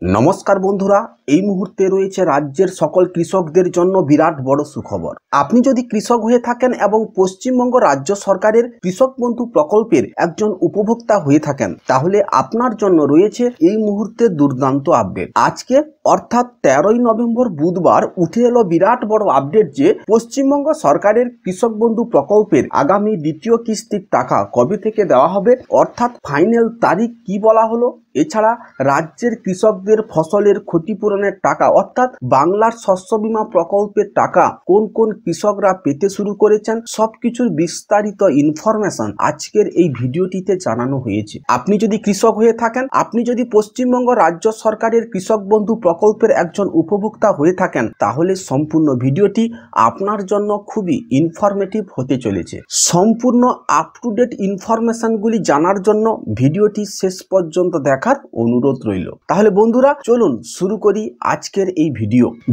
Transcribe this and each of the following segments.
নমস্কার বন্ধুরা, এই মুহূর্তে রয়েছে রাজ্যের সকল কৃষকদের জন্য বিরাট বড় সুখবর। আপনি যদি কৃষক হয়ে থাকেন এবং পশ্চিমবঙ্গ রাজ্য সরকারের কৃষক বন্ধু প্রকল্পের একজন উপভোক্তা হয়ে থাকেন, তাহলে আপনার জন্য রয়েছে এই মুহূর্তে দুর্দান্ত আপডেট। আজকে অর্থাৎ 13ই নভেম্বর বুধবার উঠে এলো বিরাট বড় আপডেট যে পশ্চিমবঙ্গ সরকারের কৃষক বন্ধু প্রকল্পের আগামী দ্বিতীয় কিস্তির টাকা কবে থেকে দেওয়া হবে, অর্থাৎ ফাইনাল তারিখ কি বলা হলো। এছাড়া রাজ্যের কৃষকদের ফসলের ক্ষতিপূরণের টাকা অর্থাৎ বাংলার শস্য বীমা প্রকল্পের টাকা কোন কোন কৃষকরা পেতে শুরু করেছেন, সবকিছুর বিস্তারিত ইনফরমেশন আজকের এই ভিডিওটিতে জানানো হয়েছে। আপনি যদি কৃষক হয়ে থাকেন, আপনি যদি পশ্চিমবঙ্গ রাজ্য সরকারের কৃষক বন্ধু প্রকল্পের একজন উপভোক্তা হয়ে থাকেন, তাহলে সম্পূর্ণ ভিডিওটি আপনার জন্য খুবই ইনফরমেটিভ হতে চলেছে। সম্পূর্ণ আপ টু ডেট ইনফরমেশনগুলি জানার জন্য ভিডিওটি শেষ পর্যন্ত দেখার অনুরোধ রইল। তাহলে বন্ধুরা চলুন শুরু করি আজকের এই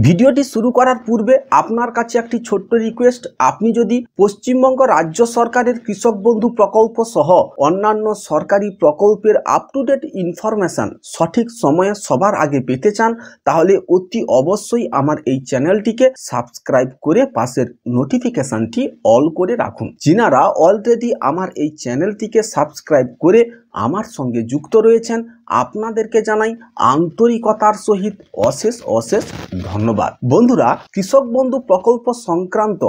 ভিডিওটি শুরু করার পূর্বে আপনার কাছে একটি ছোট্ট রিকোয়েস্ট, আপনি যদি পশ্চিমবঙ্গ রাজ্য সরকারের কৃষক বন্ধু প্রকল্প সহ অন্যান্য সরকারি প্রকল্পের আপ টু ডেট ইনফরমেশন সঠিক সময়ে সবার আগে পেতে চান, তাহলে অতি অবশ্যই আমার এই চ্যানেলটিকে সাবস্ক্রাইব করে পাশের নোটিফিকেশনটি অল করে রাখুন। যিনারা অলরেডি আমার এই চ্যানেলটিকে সাবস্ক্রাইব করে আমার সঙ্গে যুক্ত রয়েছেন, আপনাদেরকে জানাই আন্তরিকতার সহিত অশেষ অশেষ ধন্যবাদ। বন্ধুরা, কৃষক বন্ধু প্রকল্প সংক্রান্ত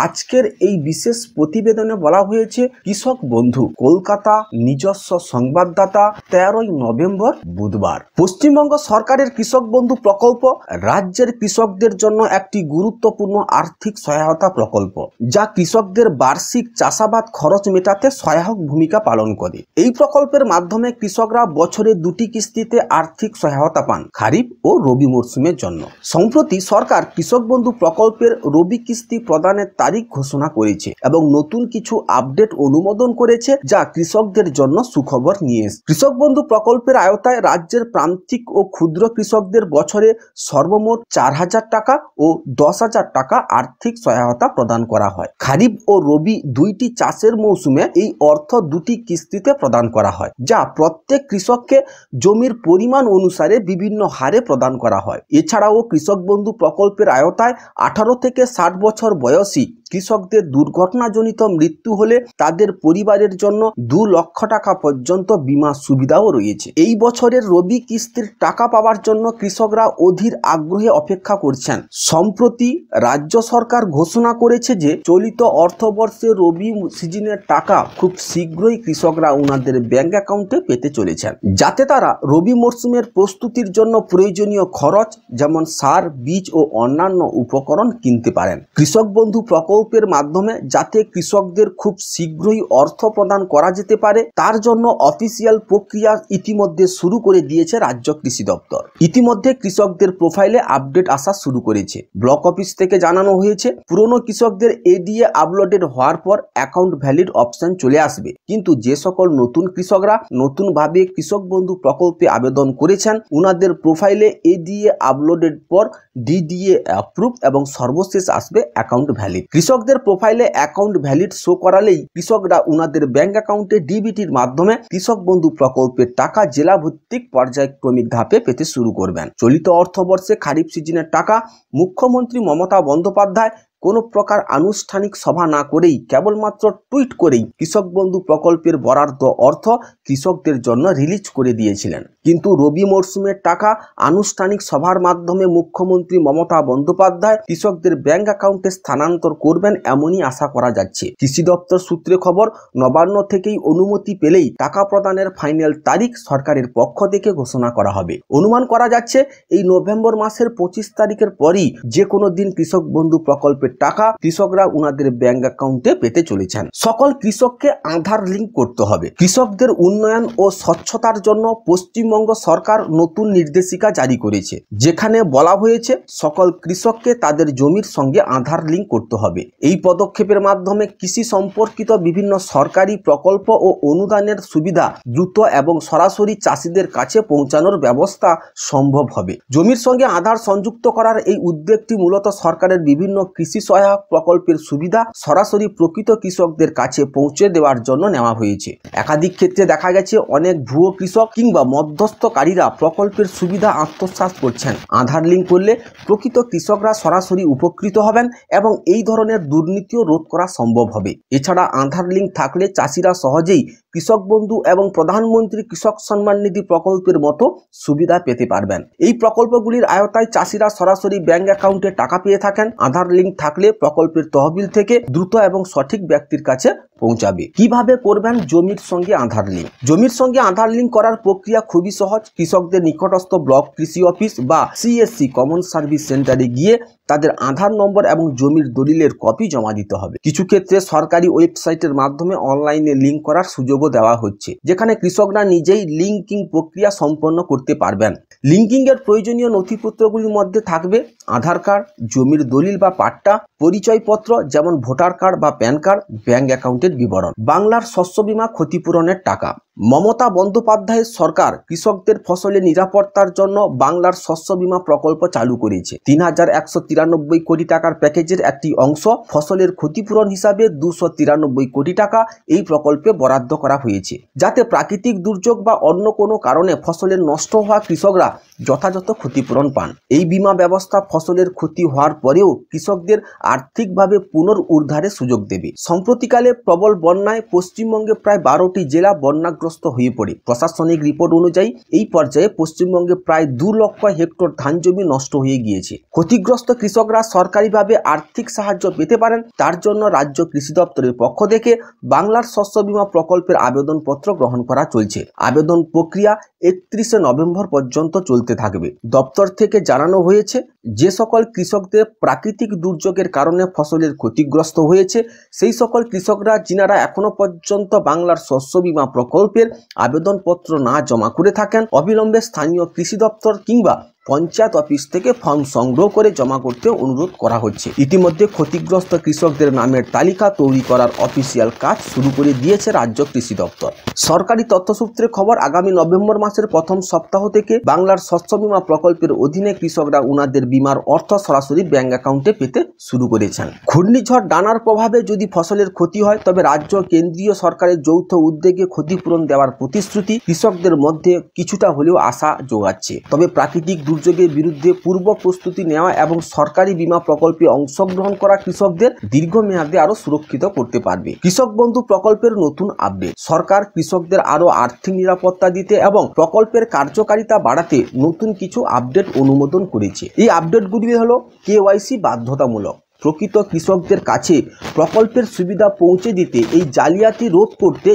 আজকের এই বিশেষ প্রতিবেদনে বলা হয়েছে কৃষক বন্ধু কলকাতা নিজস্ব সংবাদদাতা 13ই নভেম্বর বুধবার। পশ্চিমবঙ্গ সরকারের কৃষক বন্ধু প্রকল্প রাজ্যের কৃষকদের জন্য একটি গুরুত্বপূর্ণ আর্থিক সহায়তা প্রকল্প, যা কৃষকদের বার্ষিক চাষাবাদ খরচ মেটাতে সহায়ক ভূমিকা পালন করে। এই প্রকল্পের মাধ্যমে কৃষকরা বছরে দুটি কিস্তিতে আর্থিক সহায়তা পান, খারিফ ও রবি মরশুমের জন্য। সম্প্রতি সরকার কৃষক বন্ধু প্রকল্পের রবি কিস্তি প্রদানের তারিখ ঘোষণা করেছে এবং নতুন কিছু আপডেট অনুমোদন করেছে, যা কৃষকদের জন্য সুখবর নিয়ে এসেছে। কৃষক বন্ধু প্রকল্পের আওতায় রাজ্যের প্রান্তিক ও ক্ষুদ্র কৃষকদের বছরে সর্বমোট 4,000 টাকা ও 10,000 টাকা আর্থিক সহায়তা প্রদান করা হয়। খারিফ ও রবি দুইটি চাষের মৌসুমে এই অর্থ দুটি কিস্তিতে প্রদান করা হয়, যা প্রত্যেক কৃষককে জমির পরিমাণ অনুসারে বিভিন্ন হারে প্রদান করা হয়। এছাড়াও কৃষক বন্ধু প্রকল্পের আওতায় 18 থেকে 60 বছর বয়সী কৃষকদের দুর্ঘটনাজনিত মৃত্যু হলে তাদের পরিবারের জন্য 2 লক্ষ টাকা পর্যন্ত বীমা সুবিধাও রয়েছে। এই বছরের রবি কিস্তির টাকা পাওয়ার জন্য কৃষকরা অধীর আগ্রহে অপেক্ষা করছেন। সম্প্রতি রাজ্য সরকার ঘোষণা করেছে যে চলিত অর্থবর্ষে রবি সিজনের টাকা খুব শীঘ্রই কৃষকরা ওনাদের ব্যাংক অ্যাকাউন্টে পেতে চলেছেন, যাতে তারা রবি মরশুমের প্রস্তুতির জন্য প্রয়োজনীয় খরচ যেমন সার, বীজ ও অন্যান্য উপকরণ কিনতে পারেন। কৃষক বন্ধু প্রকল্পের মাধ্যমে যাতে কৃষকদের খুব শীঘ্রই অর্থ প্রদান করা যেতে পারে, তার জন্য অফিসিয়াল প্রক্রিয়া ইতিমধ্যে শুরু করে দিয়েছে রাজ্য কৃষি দপ্তর। ইতিমধ্যে কৃষকদের প্রোফাইলে আপডেট আসা শুরু করেছে। ব্লক অফিস থেকে জানানো হয়েছে পুরনো কৃষকদের এডিএ আপলোডেড হওয়ার পর অ্যাকাউন্ট ভ্যালিড অপশন চলে আসবে, কিন্তু যে সকল নতুন কৃষকরা নতুনভাবে কৃষক বন্ধু প্রকল্পে আবেদন করেছেন, উনাদের প্রোফাইলে এডিএ আপলোডের পর ডিডিএ অ্যাপ্রুভ এবং সর্বশেষ আসবে অ্যাকাউন্ট ভ্যালিড। কৃষকদের প্রোফাইলে অ্যাকাউন্ট ভ্যালিড শো করালেই কৃষকরা উনাদের ব্যাংক অ্যাকাউন্টে ডিবিটির মাধ্যমে কৃষক বন্ধু প্রকল্পের টাকা জেলা ভিত্তিক পর্যায়ক্রমিক ধাপে পেতে শুরু করবেন। চলিত অর্থবর্ষে খারিফ সিজনের টাকা মুখ্যমন্ত্রী মমতা বন্দ্যোপাধ্যায় কোনো প্রকার আনুষ্ঠানিক সভা না করেই কেবলমাত্র টুইট করেই কৃষক বন্ধু প্রকল্পের বরাদ্দ অর্থ কৃষকদের জন্য রিলিজ করে দিয়েছিলেন। কিন্তু রবি মরশুমের টাকা আনুষ্ঠানিক সভার মাধ্যমে মুখ্যমন্ত্রী মমতা বন্দ্যোপাধ্যায় কৃষকদের ব্যাংক অ্যাকাউন্টে স্থানান্তর করবেন এমনই আশা করা যাচ্ছে। কৃষি দপ্তর সূত্রে খবর, নবান্ন থেকেই অনুমতি পেলেই টাকা প্রদানের ফাইনাল তারিখ সরকারের পক্ষ থেকে ঘোষণা করা হবে। অনুমান করা যাচ্ছে এই নভেম্বর মাসের 25 তারিখের পরই যে কোনো দিন কৃষক বন্ধু প্রকল্পের টাকা কৃষকরা উনাদের ব্যাংক অ্যাকাউন্টে পেতে চলেছেন। সকল কৃষককে আধার লিঙ্ক করতে হবে। কৃষকদের উন্নয়ন ও স্বচ্ছতার জন্য পশ্চিমবঙ্গ সরকার নতুন নির্দেশিকা জারি করেছে, যেখানে বলা হয়েছে সকল কৃষককে তাদের জমির সঙ্গে আধার লিঙ্ক করতে হবে। এই পদক্ষেপের মাধ্যমে কৃষি সম্পর্কিত বিভিন্ন সরকারি প্রকল্প ও অনুদানের সুবিধা দ্রুত এবং সরাসরি চাষিদের কাছে পৌঁছানোর ব্যবস্থা সম্ভব হবে। জমির সঙ্গে আধার সংযুক্ত করার এই উদ্যোগটি মূলত সরকারের বিভিন্ন কৃষি কৃষি সহায়ক প্রকল্পের সুবিধা সরাসরি প্রকৃত কৃষকদের কাছে পৌঁছে দেওয়ার জন্য নেওয়া হয়েছে। একাধিক ক্ষেত্রে দেখা গেছে অনেক ভুয়ো কৃষক কিংবা মধ্যস্থকারীরা প্রকল্পের সুবিধা আত্মসাৎ করছেন। আধার লিঙ্ক করলে প্রকৃত কৃষকরা সরাসরি উপকৃত হবেন এবং এই ধরনের দুর্নীতিও রোধ করা সম্ভব হবে। এছাড়া আধার লিঙ্ক থাকলে চাষিরা সহজেই কৃষক বন্ধু এবং প্রধানমন্ত্রী কৃষক সম্মান নিধি প্রকল্পের মতো সুবিধা পেতে পারবেন। এই প্রকল্পগুলির আওতায় চাষিরা সরাসরি ব্যাংক অ্যাকাউন্টে টাকা পেয়ে থাকেন। আধার লিঙ্ক থাকলে প্রকল্পের তহবিল থেকে দ্রুত এবং সঠিক ব্যক্তির কাছে পৌঁছাবে। কিভাবে করবেন জমির সঙ্গে আধার লিঙ্ক? জমির সঙ্গে আধার লিঙ্ক করার প্রক্রিয়া খুবই সহজ। কৃষকদের নিকটস্থ ব্লক কৃষি অফিস বা সিএসসি কমন সার্ভিস সেন্টারে গিয়ে তাদের আধার নম্বর এবং জমির দলিলের কপি জমা দিতে হবে। কিছু ক্ষেত্রে সরকারি ওয়েবসাইটের মাধ্যমে অনলাইনে লিঙ্ক করার সুযোগও দেওয়া হচ্ছে, যেখানে কৃষকরা নিজেই লিঙ্কিং প্রক্রিয়া সম্পন্ন করতে পারবেন। লিঙ্কিং এর প্রয়োজনীয় নথিপত্রগুলির মধ্যে থাকবে আধার কার্ড, জমির দলিল বা পাট্টা, পরিচয়পত্র যেমন ভোটার কার্ড বা প্যান কার্ড, ব্যাংক অ্যাকাউন্টের বিবরণ। বাংলার শস্য বীমা ক্ষতিপূরণের টাকা। মমতা বন্দ্যোপাধ্যায়ের সরকার কৃষকদের ফসলের নিরাপত্তার জন্য বাংলার শস্য বীমা প্রকল্প চালু করেছে। ৩,১৯৩ কোটি টাকার প্যাকেজের একটি অংশ ফসলের ক্ষতিপূরণ হিসাবে ২৯৩ কোটি টাকা এই প্রকল্পে বরাদ্দ করা হয়েছে, যাতে প্রাকৃতিক দুর্যোগ বা অন্য কোনো কারণে ফসলের নষ্ট হওয়া কৃষকরা যথাযথ ক্ষতিপূরণ পান। এই বীমা ব্যবস্থা ফসলের ক্ষতি হওয়ার পরেও কৃষকদের আর্থিকভাবে পুনরুদ্ধারের সুযোগ দেবে। সম্প্রতিকালে প্রবল বন্যায় পশ্চিমবঙ্গে প্রায় ১২টি জেলা বন্যাগ্রস্ত হয়ে পড়ে। প্রশাসনিক রিপোর্ট অনুযায়ী এই পর্যায়ে পশ্চিমবঙ্গে প্রায় ২ লক্ষ হেক্টর ধান জমি নষ্ট হয়ে গিয়েছে। ক্ষতিগ্রস্ত কৃষকরা সরকারিভাবে আর্থিক সাহায্য পেতে পারেন। তার জন্য রাজ্য কৃষি দপ্তরের পক্ষ থেকে বাংলার শস্য বীমা প্রকল্পের আবেদনপত্র গ্রহণ করা চলছে। আবেদন প্রক্রিয়া ৩১শে নভেম্বর পর্যন্ত চলতে থাকবে। দপ্তর থেকে জানানো হয়েছে, যে সকল কৃষকদের প্রাকৃতিক দুর্যোগের কারণে ফসলের ক্ষতিগ্রস্ত হয়েছে সেই সকল কৃষকরা যিনারা এখনো পর্যন্ত বাংলার শস্য বীমা প্রকল্পের আবেদনপত্র না জমা করে থাকেন, অবিলম্বে স্থানীয় কৃষি দপ্তর কিংবা পঞ্চায়েত অফিস থেকে ফর্ম সংগ্রহ করে জমা করতে অনুরোধ করা হচ্ছে। ইতিমধ্যে ক্ষতিগ্রস্ত কৃষকদের নামের তালিকা তৈরি করার অফিসিয়াল কাজ শুরু করে দিয়েছে রাজ্য কৃষি দপ্তর। সরকারি তথ্যসূত্রে খবর, আগামী নভেম্বর মাসের প্রথম সপ্তাহ থেকে বাংলার শস্য বীমা প্রকল্পের অধীনে কৃষকরা উনাদের বীমার অর্থ সরাসরি ব্যাংক অ্যাকাউন্টে পেতে শুরু করেছেন। ঘূর্ণিঝড় ডানার প্রভাবে যদি ফসলের ক্ষতি হয় তবে রাজ্য কেন্দ্রীয় সরকারের যৌথ উদ্যোগে ক্ষতিপূরণ দেওয়ার প্রতিশ্রুতি কৃষকদের মধ্যে কিছুটা হলেও আশা যোগাচ্ছে। তবে প্রাকৃতিক দুর্যোগের বিরুদ্ধে পূর্ব প্রস্তুতি নেওয়া এবং সরকারি বীমা প্রকল্পে অংশগ্রহণ করা কৃষকদের দীর্ঘমেয়াদে আরো সুরক্ষিত করতে পারবে। কৃষক বন্ধু প্রকল্পের নতুন আপডেট। সরকার কৃষকদের আরো আর্থিক নিরাপত্তা দিতে এবং প্রকল্পের কার্যকারিতা বাড়াতে নতুন কিছু আপডেট অনুমোদন করেছে। এই আপডেটগুলি হলো কেওয়াইসি বাধ্যতামূলক। প্রকৃত কৃষকদের কাছে প্রকল্পের সুবিধা পৌঁছে দিতে এই জালিয়াতি রোধ করতে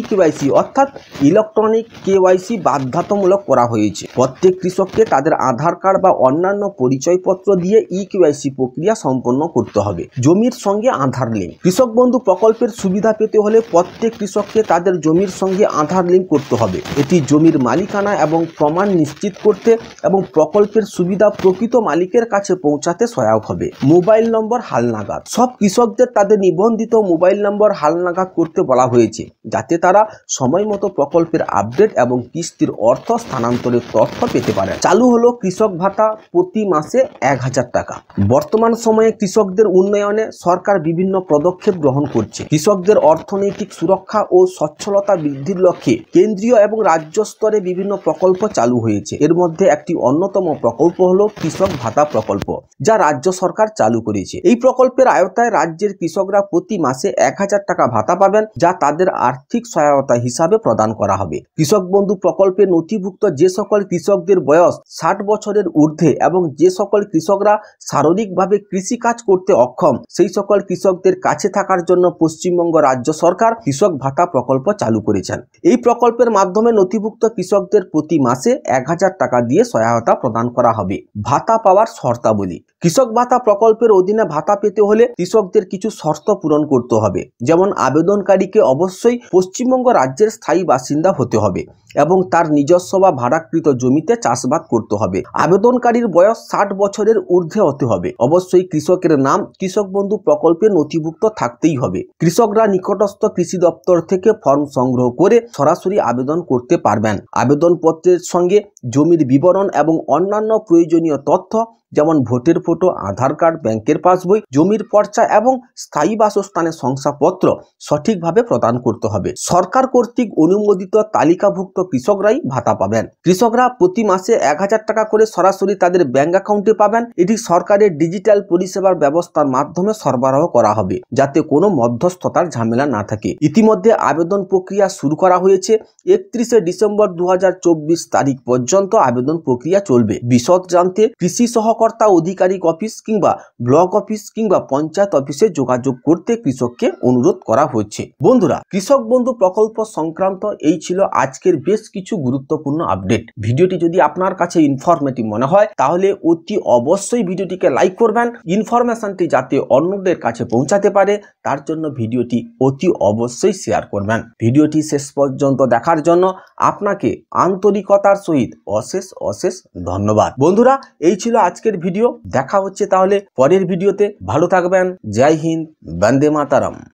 কেওয়াইসি অর্থাৎ ইলেকট্রনিক কেওয়াইসি বাধ্যতামূলক করা হয়েছে। প্রত্যেক কৃষককে তাদের আধার কার্ড বা অন্যান্য পরিচয়পত্র দিয়ে কেওয়াইসি প্রক্রিয়া সম্পন্ন করতে হবে। জমির সঙ্গে আধার লিঙ্ক। কৃষক বন্ধু প্রকল্পের সুবিধা পেতে হলে প্রত্যেক কৃষককে তাদের জমির সঙ্গে আধার লিঙ্ক করতে হবে। এটি জমির মালিকানা এবং প্রমাণ নিশ্চিত করতে এবং প্রকল্পের সুবিধা প্রকৃত মালিকের কাছে পৌঁছাতে সহায়ক হবে। মোবাইল নম্বর হালনাগাদ। সব কৃষকদের তাদের নিবন্ধিত মোবাইল নম্বর হালনাগাদ করতে বলা হয়েছে, যাতে তারা সময় মতো প্রকল্পের আপডেট এবং কিস্তির অর্থ স্থানান্তরের তথ্য পেতে পারে। চালু হলো কৃষক ভাতা, প্রতি মাসে ১,০০০ টাকা। বর্তমান সময়ে কৃষকদের উন্নয়নে সরকার বিভিন্ন পদক্ষেপ গ্রহণ করছে। কৃষকদের অর্থনৈতিক সুরক্ষা ও সচ্ছলতা বৃদ্ধির লক্ষ্যে কেন্দ্রীয় এবং রাজ্য স্তরে বিভিন্ন প্রকল্প চালু হয়েছে। এর মধ্যে একটি অন্যতম প্রকল্প হলো কৃষক ভাতা প্রকল্প, যা রাজ্য সরকার চালু করেছে। এই প্রকল্পের আওতায় রাজ্যের কৃষকরা প্রতি মাসে ১,০০০ টাকা ভাতা পাবেন, যা তাদের আর্থিক সহায়তা হিসাবে প্রদান করা হবে। কৃষক বন্ধু প্রকল্পে নথিভুক্ত যে সকল কৃষকদের বয়স ৬০ বছরের ঊর্ধ্বে এবং যে সকল কৃষকরা শারীরিকভাবে কৃষি কাজ করতে অক্ষম, সেই সকল কৃষকদের কাছে থাকার জন্য পশ্চিমবঙ্গ রাজ্য সরকার কৃষক ভাতা প্রকল্প চালু করেছেন। এই প্রকল্পের মাধ্যমে নথিভুক্ত কৃষকদের প্রতি মাসে ১,০০০ টাকা দিয়ে সহায়তা প্রদান করা হবে। ভাতা পাওয়ার শর্তাবলী। কৃষক ভাতা প্রকল্পের অধীনে ভাতা পেতে হলে কৃষকদের কিছু শর্ত পূরণ করতে হবে। যেমন আবেদনকারীকে অবশ্যই পশ্চিমবঙ্গ রাজ্যের স্থায়ী বাসিন্দা হতে হবে এবং তার নিজস্ব বা ভাড়াকৃত জমিতে চাষবাদ করতে হবে। আবেদনকারীর বয়স ৬০ বছরের ঊর্ধ্বে হতে হবে। অবশ্যই কৃষকের নাম কৃষক বন্ধু প্রকল্পে নথিভুক্ত থাকতেই হবে। কৃষকরা নিকটস্থ কৃষি দপ্তর থেকে ফর্ম সংগ্রহ করে সরাসরি আবেদন করতে পারবেন। আবেদনপত্রের সঙ্গে জমির বিবরণ এবং অন্যান্য প্রয়োজনীয় তথ্য যেমন ভোটের ফটো, আধার কার্ড, ব্যাংকের পাসবই, জমির পর্চা এবং স্থায়ী বাসস্থানের শংসাপত্র সঠিকভাবে প্রদান করতে হবে। সরকার কর্তৃক অনুমোদিত তালিকাভুক্ত কৃষকরাই ভাতা পাবেন। কৃষকরা প্রতি মাসে 1000 টাকা করে সরাসরি তাদের ব্যাংক অ্যাকাউন্টে পাবেন। এটি সরকারের ডিজিটাল পরিষেবার ব্যবস্থার মাধ্যমে সরবরাহ করা হবে, যাতে কোনো মধ্যস্থতার ঝামেলা না থাকে। ইতিমধ্যে আবেদন প্রক্রিয়া শুরু করা হয়েছে। 31শে ডিসেম্বর 2024 তারিখ পর্যন্ত আবেদন প্রক্রিয়া চলবে। বিশদ জানতে কৃষি সহকর্তা আধিকারিক অফিস কিংবা ব্লক অফিস কিংবা পঞ্চায়েত অফিসে যোগাযোগ করতে কৃষককে অনুরোধ করা হচ্ছে। বন্ধুরা, কৃষক বন্ধু প্রকল্প সংক্রান্ত এই ছিল আজকের বেশ কিছু গুরুত্বপূর্ণ আপডেট। ভিডিওটি যদি আপনার কাছে ইনফরমেটিভ মনে হয় তাহলে অতি অবশ্যই ভিডিওটিকে লাইক করবেন। ইনফরমেশনটি যাতে অন্যদের কাছে পৌঁছাতে পারে তার জন্য ভিডিওটি অতি অবশ্যই শেয়ার করবেন। ভিডিওটি শেষ পর্যন্ত দেখার জন্য আপনাকে আন্তরিকতার সহিত অশেষ অশেষ ধন্যবাদ। বন্ধুরা, এই ছিল আজকের ভিডিও। দেখা হচ্ছে তাহলে পরের ভিডিওতে। ভালো থাকবেন। জয় হিন্দ, বন্দে মাতারাম।